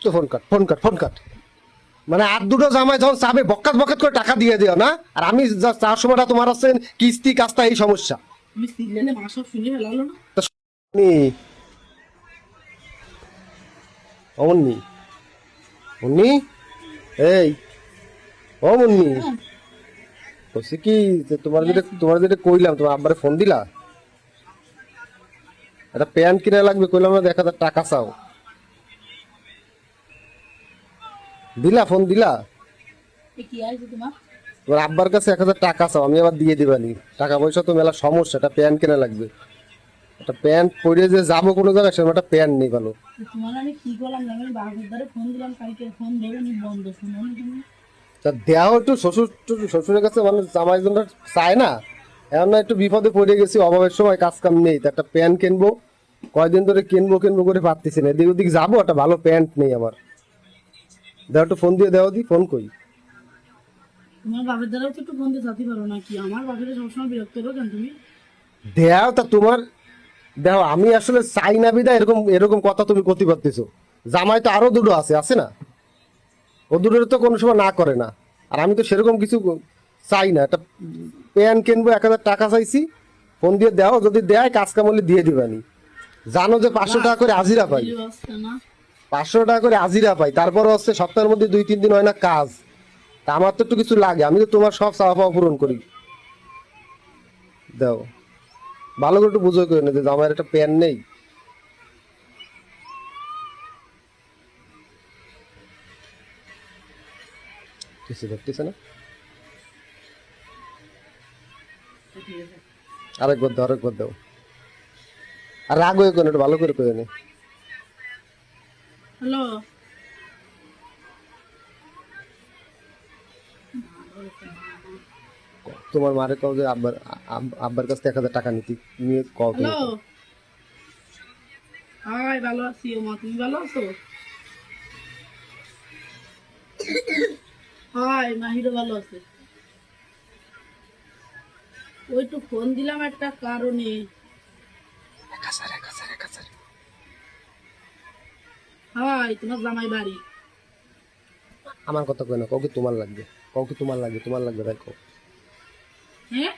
তো phone cut মানে আর দুটো জামাই যখন চাবে বকাত বকাত করে টাকা দিয়ে দিও না, আর আমি যা চার সময়টা তোমার আছেন কিস্তি কাস্তা এই সমস্যা। আমি সিলেনে মা সব শুনে ফেলালো না। অমনি মুন্নি, এই ও মুন্নি, বলছি কি যে তোমার যেটা কইলাম, তোমার আব্বারে ফোন দিলা? একটা প্যান্ট কিনা লাগবে কইলাম না, 1,000 টাকা চাও, দিলা? ফোন দিলা? কি আছে তোমার? তোমার আব্বার কাছে 1,000 টাকা চাও, আমি আবার দিয়ে দিবানি। টাকা পয়সা তো মেলা সমস্যা, একটা প্যান্ট কেনা লাগবে। একটা প্যান্ট পরে যে যাবো কোনো জায়গায়, সেরকম একটা প্যান্ট নেই ভালো। তোমার আমি কি করলাম, আমি বাবুদারে ফোন দিলাম, কালকে ফোন ধরেনি, বন্ধ, শুনো তুমি। তা দেওয়া একটু শ্বশুরের কাছে মানে জামাই জন্য চায় না, এখন না একটু বিপদে পড়ে গেছি, অভাবের সময় কাজ কাম নেই, তা একটা প্যান্ট কিনবো, কয়দিন ধরে কিনবো করে পারতেছি না, এদিক ওদিক যাবো, একটা ভালো প্যান্ট নেই আমার। দেওয়া একটু ফোন দিয়ে দেওয়া দি, ফোন কই? তোমার বাপের দ্বারাও তো একটু ফোন দিয়ে যাতে পারো নাকি? আমার বাপের সবসময় বিরক্ত করো কেন তুমি? দেও তা তোমার, দেখো আমি আসলে চাই না বিদা এরকম এরকম কথা তুমি করতে পারতেছো। জামাই তো আরো দুটো আছে না? ও দুটোর তো কোনো সময় না করে না, আর আমি তো সেরকম কিছু চাই না। একটা প্যান্ট কিনবো, 1,000 টাকা চাইছি, ফোন দিয়ে দেও, যদি দেয় কাজ কাম হলে দিয়ে দিবানি। জানো যে 500 টাকা করে হাজিরা পাই, 500 টাকা করে হাজিরা পাই, তারপরে হচ্ছে সপ্তাহের মধ্যে 2-3 দিন হয় না কাজ। তা আমার তো একটু কিছু লাগে, আমি তো তোমার সব চাওয়া পাওয়া পূরণ করি। দাও, ভালো করে একটু বুঝো করে না যে আমার একটা প্যান নেই। কিছু দেখতেছে না, আরেকবার দাও, আর রাগ হয়ে কোনো ভালো করে করে নে। হ্যালো, তোমার মারে কও যে আব্বার কাছ থেকে 1,000 টাকা নিতে নিয়ে কও তুমি। হ্যালো, হাই, ভালো আছি। ও মা, তুমি ভালো আছো? হাই, মাহিরও ভালো আছে। ওই তো ফোন দিলাম একটা কারণে। হাই, তোমার জামাই বাড়ি। আমার কথা কই না, কও কি তোমার লাগবে, কও কি তোমার লাগবে তাই কও। হ্যাঁ,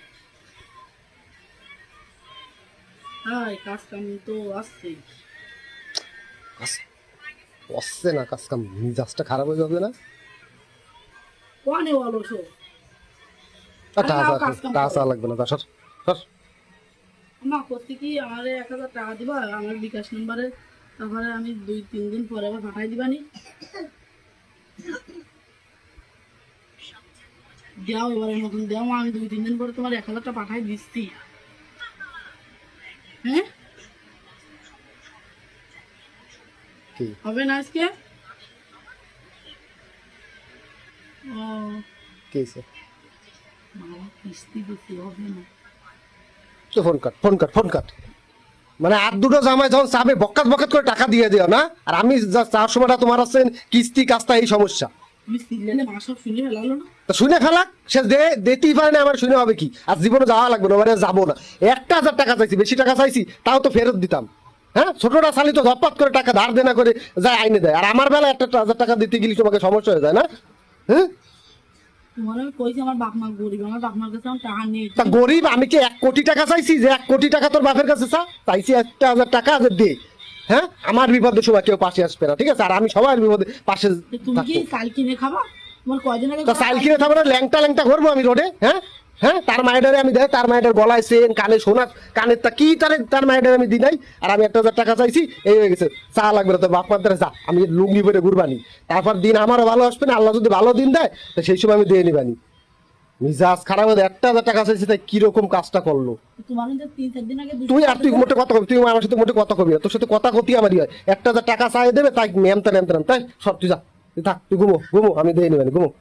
হাই, কাজ কাম তো আসছে। আসছে না কাজ কাম, মিজাজটা খারাপ হয়ে যাবে না? কোনে বলো শো? টাকা লাগবে না, সর সর। মা করতে কি আমার 1,000 টাকা দিবা আমার বিকাশ নাম্বারে, তারপরে আমি 2-3 দিন পরে আবার পাঠাই দিবানি। দাও, এবারের মতন দাও মা, আমি 2-3 দিন পরে তোমার 1,000 টাকা পাঠাই দিচ্ছি। হ্যাঁ, কি হবে না আজকে? ও, কি হইছে? মামা কিস্তি দিতে হবে না। তো ফোন কাট মানে আর দুটো জামাই যখন চাবে বকাত বকাত করে টাকা দিয়ে দিও না, আর আমি যা চার সময়টা তোমার আছেন কিস্তি কাস্তা এই সমস্যা। তুমি সিলেনে মা সব শুনে ফেলালো না। তা শুনে ফেলাক, সে দিতেই পারে না, আমার শুনে হবে কি? আর জীবনে যাওয়া লাগবে না, মানে যাবো না। 1,000 টাকা চাইছি, বেশি টাকা চাইছি তাও তো ফেরত দিতাম। হ্যাঁ, ছোটটা চালি তো ধপাত করে টাকা ধার দেনা করে যায় আইনে দেয়, আর আমার বেলা 1,000 টাকা দিতে গেলে তোমাকে সমস্যা হয়ে যায় না? হ্যাঁ, তোমার আমি কইছি আমার বাপ মা গরিব, আমার বাপ মার কাছে আমার টাকা নেই। তা গরিব আমি কি 1 কোটি টাকা চাইছি যে 1 কোটি টাকা তোর বাপের কাছে চাইছি 1,000 টাকা যে দে। হ্যাঁ, আমার বিপদের সময় কেউ পাশে আসবে না, ঠিক আছে? আর আমি সবার বিপদে পাশে তুমি কি চাল কিনে খাবা? তোমার কয়দিন আগে তা চাল কিনে থাকবো না, ল্যাংটা ঘুরবো আমি রোডে? হ্যাঁ হ্যাঁ, তার মায়ের আমি দেয়, তার মায়ের গলায় চেন, কানে সোনা, কানের তা কি তার মায়ের আমি দিই নাই, আর আমি 1,000 টাকা চাইছি, এই হয়ে গেছে। চা লাগবে না তো বাপ মার দ্বারা, যা আমি লুঙ্গি পরে ঘুরবানি, তারপর দিন আমারও ভালো আসবে না, আল্লাহ যদি ভালো দিন দেয় তো সেই সময় আমি দিয়ে নিবানি। মিজাজ খারাপ হয়ে 1,000 টাকা চাইছি, তাই কিরকম কাজটা করলো? তোমার 3-4 দিন আগে তুই আর তুই মোটে কথা কবি, তুই আমার সাথে মোটে কথা কবি না, তোর সাথে কথা কতি আমারই হয়। 1,000 টাকা চাই দেবে তাই নেমতে তাই সব, তুই যা, তুই থাক, তুই ঘুমো, আমি দিয়ে নিবানি, ঘুমো।